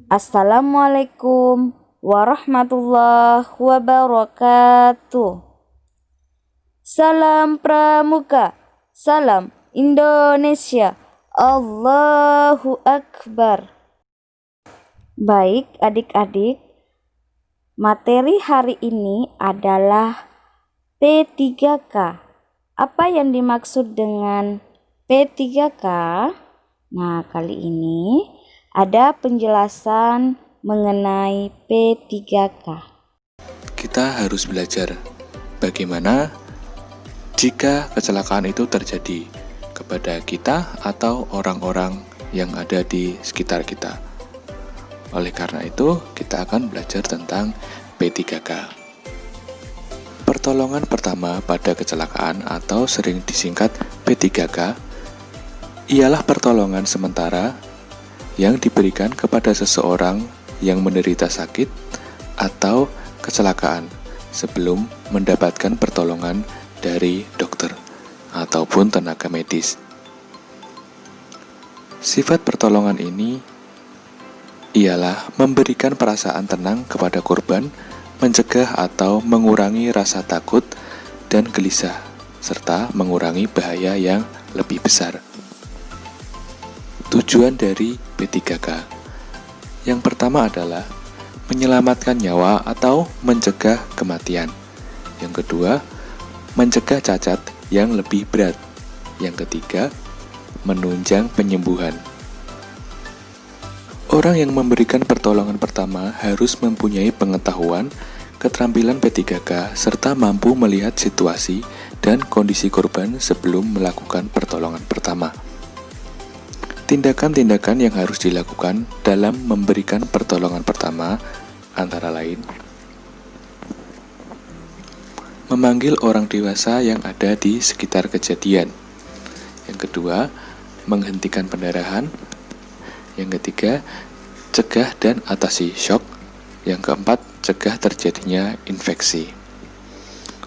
Assalamualaikum warahmatullahi wabarakatuh. Salam Pramuka, salam Indonesia, Allahu Akbar. Baik adik-adik, materi hari ini adalah P3K. Apa yang dimaksud dengan P3K? Nah, kali ini ada penjelasan mengenai P3K. Kita harus belajar bagaimana jika kecelakaan itu terjadi kepada kita atau orang-orang yang ada di sekitar kita. Oleh karena itu, kita akan belajar tentang P3K. Pertolongan pertama pada kecelakaan atau sering disingkat P3K ialah pertolongan sementara yang diberikan kepada seseorang yang menderita sakit atau kecelakaan sebelum mendapatkan pertolongan dari dokter ataupun tenaga medis. Sifat pertolongan ini ialah memberikan perasaan tenang kepada korban, mencegah atau mengurangi rasa takut dan gelisah, serta mengurangi bahaya yang lebih besar. Tujuan dari P3K yang pertama adalah menyelamatkan nyawa atau mencegah kematian. Yang kedua, mencegah cacat yang lebih berat. Yang ketiga, menunjang penyembuhan. Orang yang memberikan pertolongan pertama harus mempunyai pengetahuan, keterampilan P3K, serta mampu melihat situasi dan kondisi korban sebelum melakukan pertolongan pertama. Tindakan-tindakan yang harus dilakukan dalam memberikan pertolongan pertama antara lain memanggil orang dewasa yang ada di sekitar kejadian. Yang kedua, menghentikan pendarahan. Yang ketiga, cegah dan atasi shock. Yang keempat, cegah terjadinya infeksi.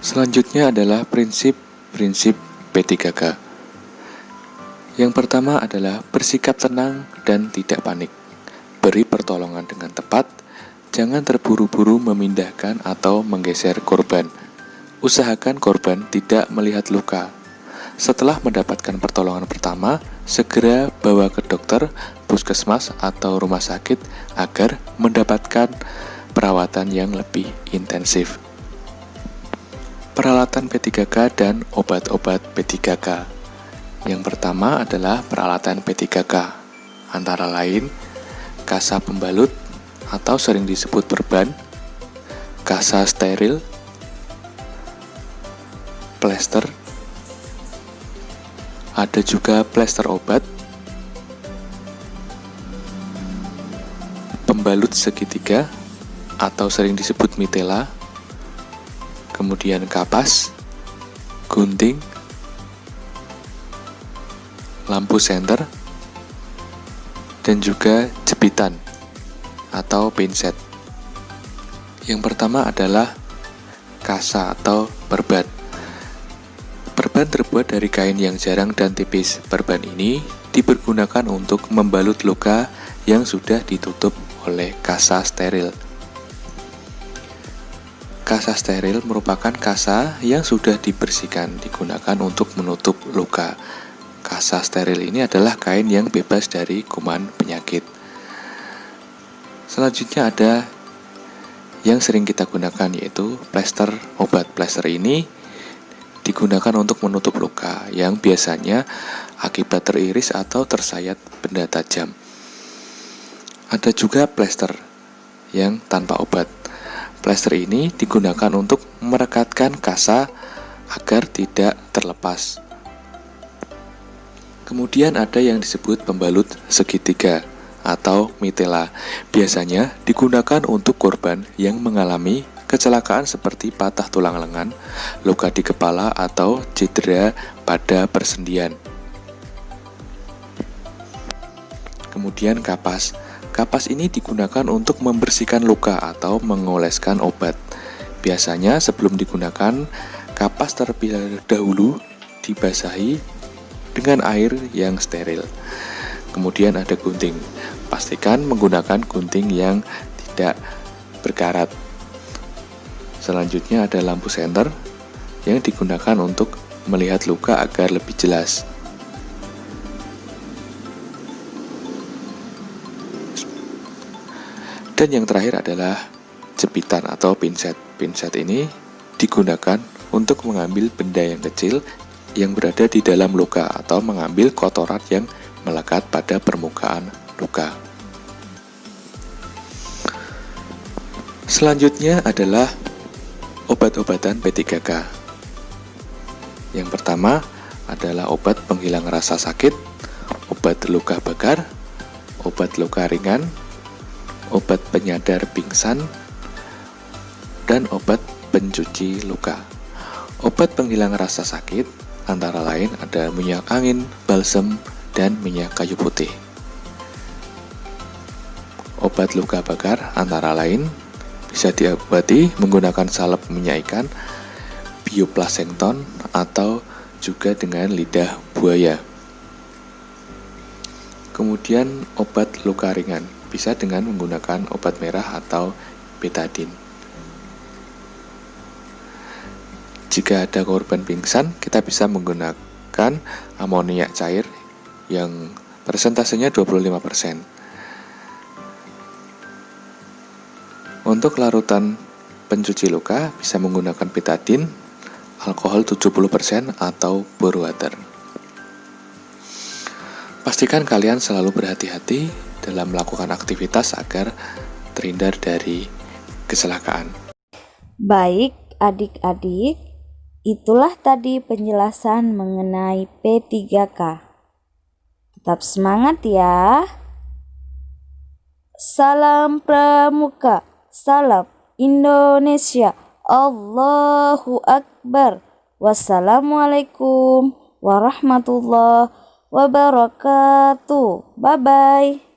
Selanjutnya adalah prinsip-prinsip P3K. Yang pertama adalah bersikap tenang dan tidak panik. Beri pertolongan dengan tepat, jangan terburu-buru memindahkan atau menggeser korban. Usahakan korban tidak melihat luka. Setelah mendapatkan pertolongan pertama, segera bawa ke dokter, puskesmas, atau rumah sakit agar mendapatkan perawatan yang lebih intensif. Peralatan P3K dan obat-obat P3K. Yang pertama adalah peralatan P3K, antara lain kasa pembalut atau sering disebut perban, kasa steril, plester, ada juga plester obat, pembalut segitiga atau sering disebut mitela, kemudian kapas, gunting, lampu senter, dan juga jepitan atau pinset. Yang pertama adalah kasa atau perban. Perban terbuat dari kain yang jarang dan tipis. Perban ini dipergunakan untuk membalut luka yang sudah ditutup oleh kasa steril. Kasa steril merupakan kasa yang sudah dibersihkan, digunakan untuk menutup luka. Kasa steril ini adalah kain yang bebas dari kuman penyakit. Selanjutnya ada yang sering kita gunakan yaitu plester obat. Plester ini digunakan untuk menutup luka yang biasanya akibat teriris atau tersayat benda tajam. Ada juga plester yang tanpa obat. Plester ini digunakan untuk merekatkan kasa agar tidak terlepas. Kemudian ada yang disebut pembalut segitiga atau mitela. Biasanya digunakan untuk korban yang mengalami kecelakaan seperti patah tulang lengan, luka di kepala, atau cedera pada persendian. Kemudian kapas. Kapas ini digunakan untuk membersihkan luka atau mengoleskan obat. Biasanya sebelum digunakan, kapas terlebih dahulu dibasahi dengan air yang steril. Kemudian ada gunting. Pastikan menggunakan gunting yang tidak berkarat. Selanjutnya ada lampu senter yang digunakan untuk melihat luka agar lebih jelas. Dan yang terakhir adalah jepitan atau pinset. Pinset ini digunakan untuk mengambil benda yang kecil yang berada di dalam luka atau mengambil kotoran yang melekat pada permukaan luka. Selanjutnya adalah obat-obatan P3K. Yang pertama adalah obat penghilang rasa sakit, obat luka bakar, obat luka ringan, obat penyadar pingsan, dan obat pencuci luka. Obat penghilang rasa sakit antara lain ada minyak angin, balsem, dan minyak kayu putih. Obat luka bakar antara lain bisa diobati menggunakan salep minyak ikan, bioplankton, atau juga dengan lidah buaya. Kemudian obat luka ringan bisa dengan menggunakan obat merah atau betadine. Jika ada korban pingsan, kita bisa menggunakan amoniak cair yang persentasenya 25%. Untuk larutan pencuci luka bisa menggunakan betadine, alkohol 70% atau bore water. Pastikan kalian selalu berhati-hati dalam melakukan aktivitas agar terhindar dari kecelakaan. Baik adik-adik, itulah tadi penjelasan mengenai P3K. Tetap semangat ya. Salam Pramuka, salam Indonesia, Allahu Akbar. Wassalamualaikum warahmatullahi wabarakatuh. Bye-bye.